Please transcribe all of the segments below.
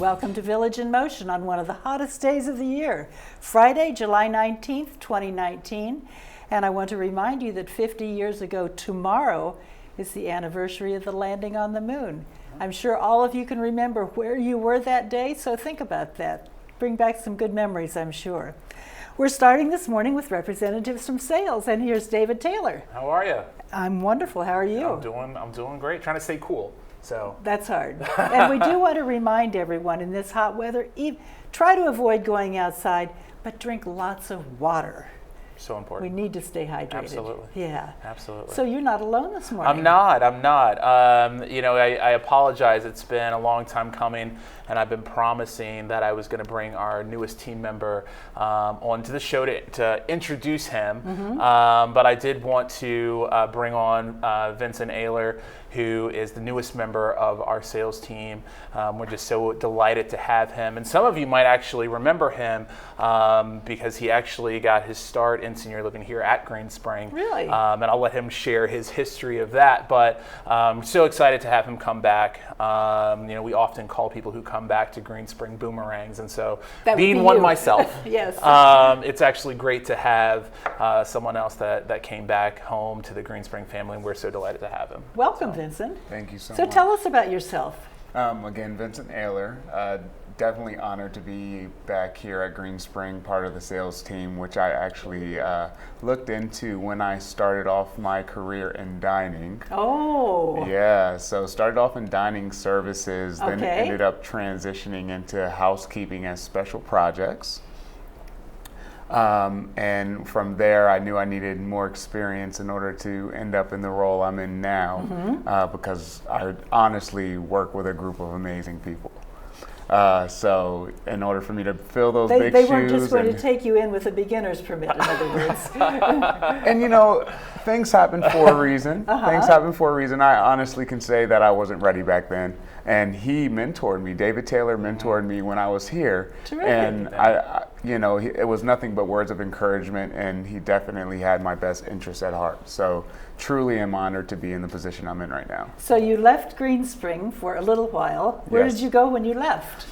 Welcome to Village in Motion on one of the hottest days of the year, Friday, July 19th, 2019. And I want to remind you that 50 years ago tomorrow is the anniversary of the landing on the moon. I'm sure all of you can remember where you were that day, so think about that. Bring back some good memories, I'm sure. We're starting this morning with representatives from sales, and here's David Taylor. How are you? I'm wonderful. How are you? I'm doing great. Trying to stay cool. So that's hard. And we do want to remind everyone in this hot weather, try to avoid going outside, but drink lots of water. So important. We need to stay hydrated. Absolutely. Yeah. Absolutely. So you're not alone this morning. I'm not. I apologize. It's been a long time coming, and I've been promising that I was going to bring our newest team member onto the show to introduce him. Mm-hmm. But I did want to bring on Vincent Aylor, who is the newest member of our sales team. We're just so delighted to have him. And some of you might actually remember him because he actually got his start in senior living here at Green Spring. Really? And I'll let him share his history of that. But I'm so excited to have him come back. We often call people who come back to Green Spring boomerangs. And so being one myself, yes. It's actually great to have someone else that came back home to the Green Spring family. And we're so delighted to have him. Welcome, Vincent. Thank you so much. So tell us about yourself. Again, Vincent Aylor. Definitely honored to be back here at Green Spring, part of the sales team, which I actually looked into when I started off my career in dining. Oh. Yeah, so started off in dining services, okay. Then ended up transitioning into housekeeping and special projects. And from there, I knew I needed more experience in order to end up in the role I'm in now, mm-hmm. Because I honestly work with a group of amazing people. So in order for me to fill those big shoes. They weren't just going to take you in with a beginner's permit, in other words. And things happen for a reason. Uh-huh. Things happen for a reason. I honestly can say that I wasn't ready back then. And he mentored me. David Taylor mentored me when I was here. Terrific. And it was nothing but words of encouragement, and he definitely had my best interests at heart. So truly am honored to be in the position I'm in right now. So you left Green Spring for a little while. Where Yes. did you go when you left?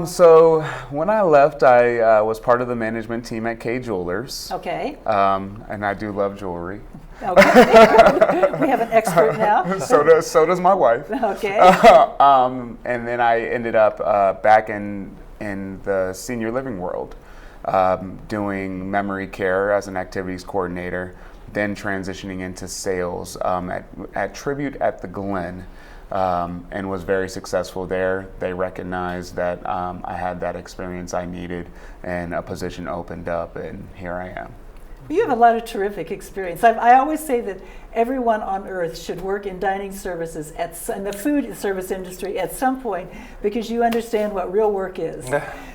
So when I left, I was part of the management team at K Jewelers. Okay. And I do love jewelry. Okay. We have an expert now. So does my wife. Okay. And then I ended up back in the senior living world, doing memory care as an activities coordinator, then transitioning into sales at Tribute at the Glen, and was very successful there. They recognized that I had that experience I needed, and a position opened up, and here I am. You have a lot of terrific experience. I always say that everyone on earth should work in dining services in the food service industry at some point, because you understand what real work is.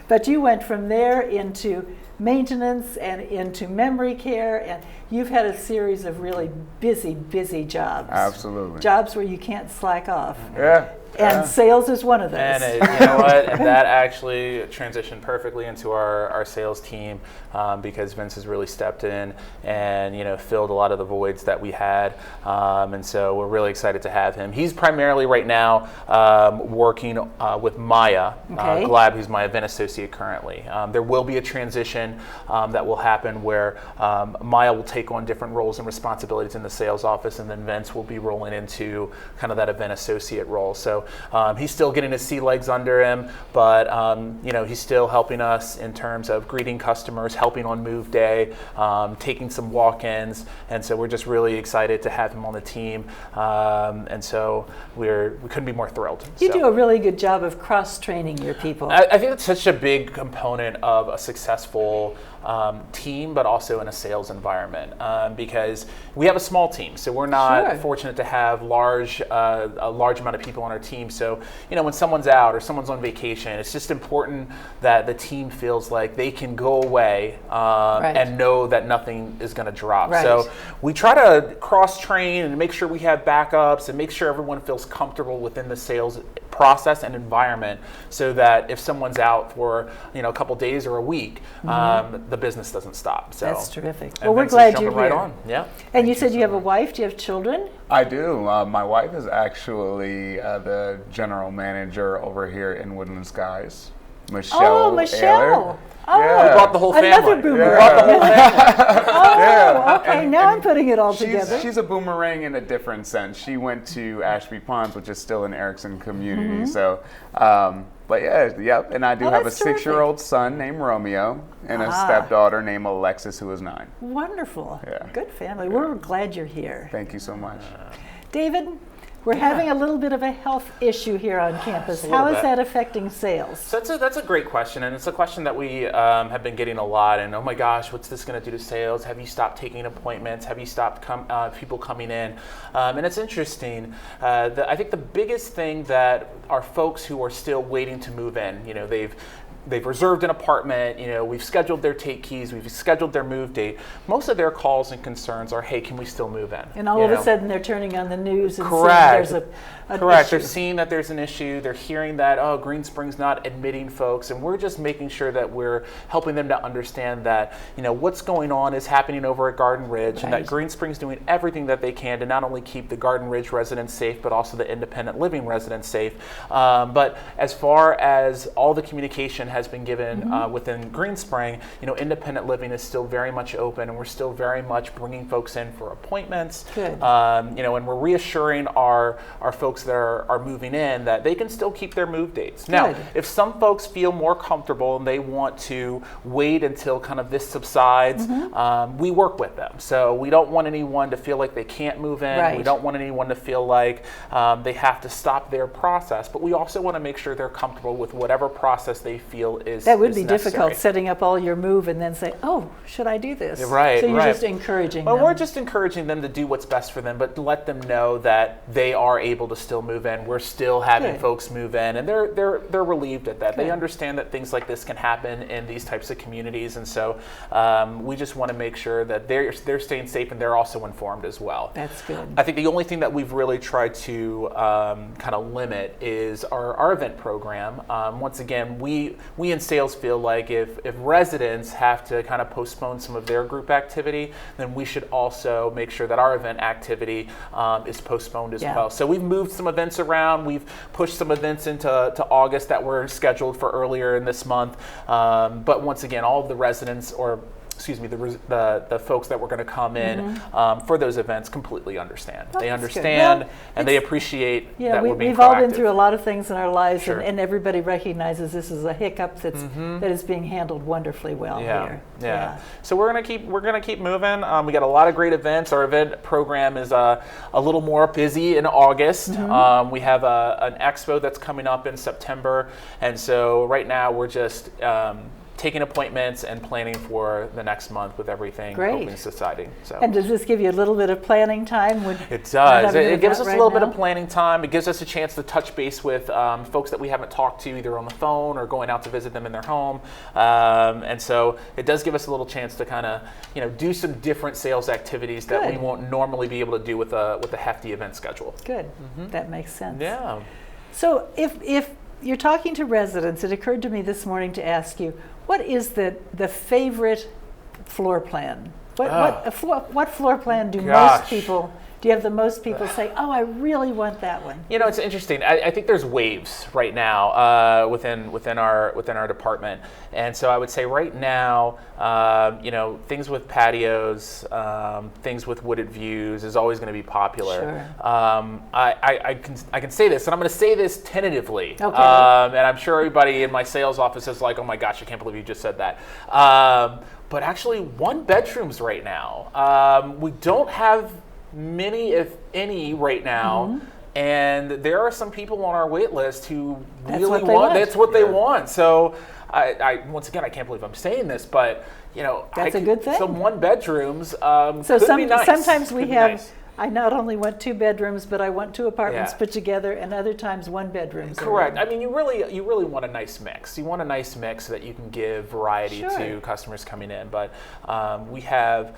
But you went from there into maintenance and into memory care, and you've had a series of really busy jobs. Absolutely. Jobs where you can't slack off. Yeah. And sales is one of those. And you know what? And that actually transitioned perfectly into our sales team, because Vince has really stepped in and filled a lot of the voids that we had. And so we're really excited to have him. He's primarily right now working with Maya Glab, who's my event associate currently. There will be a transition that will happen where Maya will take on different roles and responsibilities in the sales office, and then Vince will be rolling into kind of that event associate role. So he's still getting his sea legs under him, but he's still helping us in terms of greeting customers, helping on move day, taking some walk-ins, and so we're just really excited to have him on the team. And so we couldn't be more thrilled. You do a really good job of cross-training your people. I think it's such a big component of a successful team, but also in a sales environment, because we have a small team, so we're not fortunate to have a large amount of people on our team. So when someone's out or someone's on vacation, it's just important that the team feels like they can go away and know that nothing is going to drop. Right. So we try to cross train and make sure we have backups and make sure everyone feels comfortable within the sales process and environment so that if someone's out for a couple days or a week, the business doesn't stop. So that's terrific. Well, we're glad you're right here. On. Yeah. And you said you have a wife. Do you have children? I do. My wife is actually the general manager over here in Woodland Skies. Michelle. Oh, Michelle. Aylor. Oh, Yeah. We brought the whole family. Another boomerang. We brought the whole family. Oh, okay. Now I'm putting it all She's, together. she's a boomerang in a different sense. She went to Ashby Ponds, which is still an Erickson community. So, but yep. And I do have a that's terrific. 6-year-old son named Romeo and a stepdaughter named Alexis, who is 9. Wonderful. Yeah. Good family. We're glad you're here. Thank you so much. David, we're having a little bit of a health issue here on campus. How is that affecting sales? So that's a great question, and it's a question that we have been getting a lot. And oh my gosh, what's this going to do to sales? Have you stopped taking appointments? Have you stopped people coming in? And it's interesting. I think the biggest thing that our folks who are still waiting to move in, they've reserved an apartment, we've scheduled their take keys, we've scheduled their move date. Most of their calls and concerns are, hey, can we still move in? And all of a sudden they're turning on the news and Correct. seeing there's an Correct. issue. They're seeing that there's an issue. They're hearing that, Green Spring's not admitting folks. And we're just making sure that we're helping them to understand that, what's going on is happening over at Garden Ridge and that Green Spring's doing everything that they can to not only keep the Garden Ridge residents safe, but also the independent living residents safe. But as far as all the communication has been given within Green Spring, independent living is still very much open, and we're still very much bringing folks in for appointments. Good. And we're reassuring our folks that are moving in that they can still keep their move dates. Now, if some folks feel more comfortable and they want to wait until kind of this subsides, we work with them. So we don't want anyone to feel like they can't move in. Right. We don't want anyone to feel like they have to stop their process, but we also want to make sure they're comfortable with whatever process they feel is That would be necessary. difficult, setting up all your move and then say, oh, should I do this? Right, So you're right. just encouraging Well, them. we're just encouraging them to do what's best for them, but let them know that they are able to still move in. We're still having folks move in, and they're relieved at that. They understand that things like this can happen in these types of communities, and so we just want to make sure that they're staying safe and they're also informed as well. That's good. I think the only thing that we've really tried to kind of limit is our event program. Once again, we in sales feel like if residents have to kind of postpone some of their group activity, then we should also make sure that our event activity is postponed as well. So we've moved some events around. We've pushed some events into August that were scheduled for earlier in this month. But once again, all of the residents, or excuse me, the folks that were going to come in for those events completely understand. They understand and they appreciate that we're being we've proactive. all been through a lot of things in our lives, Sure. and everybody recognizes this is a hiccup that is being handled wonderfully well here. Yeah. So we're gonna keep moving. We got a lot of great events. Our event program is a little more busy in August. We have an expo that's coming up in September, and so right now we're just taking appointments and planning for the next month with everything open society. So. And does this give you a little bit of planning time? It does. It gives us a little bit of planning time. It gives us a chance to touch base with folks that we haven't talked to either on the phone or going out to visit them in their home. And so it does give us a little chance to kind of do some different sales activities that we won't normally be able to do with a hefty event schedule. Good. That makes sense. Yeah. So if you're talking to residents, it occurred to me this morning to ask you, what is the favorite floor plan? What floor plan do most people? Do you have the most people say, "Oh, I really want that one"? It's interesting. I think there's waves right now within our department, and so I would say right now, things with patios, things with wooded views is always going to be popular. Sure. I can say this, and I'm going to say this tentatively. Okay. And I'm sure everybody in my sales office is like, "Oh my gosh, I can't believe you just said that." But actually, 1 bedrooms right now. We don't have many, if any, right now, and there are some people on our wait list who really want. That's what they want. So, I once again, I can't believe I'm saying this, but that's a good thing. Some 1 bedrooms so could be nice. sometimes we have I not only want 2 bedrooms, but I want 2 apartments Yeah. put together, and other times 1 bedrooms. Correct. I mean, you really want a nice mix. You want a nice mix so that you can give variety Sure. to customers coming in. But we have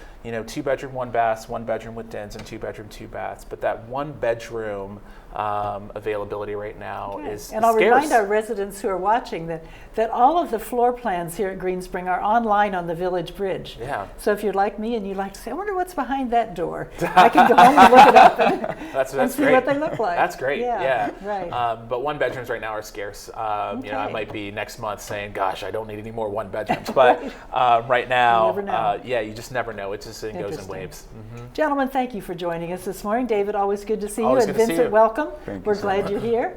2 bedroom, 1 bath, 1 bedroom with dens, and 2 bedroom, 2 baths. But that 1 bedroom availability right now is And I'll scarce. remind our residents who are watching that all of the floor plans here at Greenspring are online on the Village Bridge. Yeah. So if you're like me and you like to say, I wonder what's behind that door, I can go home and look it up and, That's and see great. what they look like. That's great. Yeah. Right. But 1 bedrooms right now are scarce. I Okay. might be next month saying, "Gosh, I don't need any more 1 bedrooms." But right now, You never know. you just never know. It just goes in Interesting. waves. Gentlemen, thank you for joining us this morning. David, always good to see you. Always And good to see Vincent, you. welcome. Thank you We're so glad much. you're here.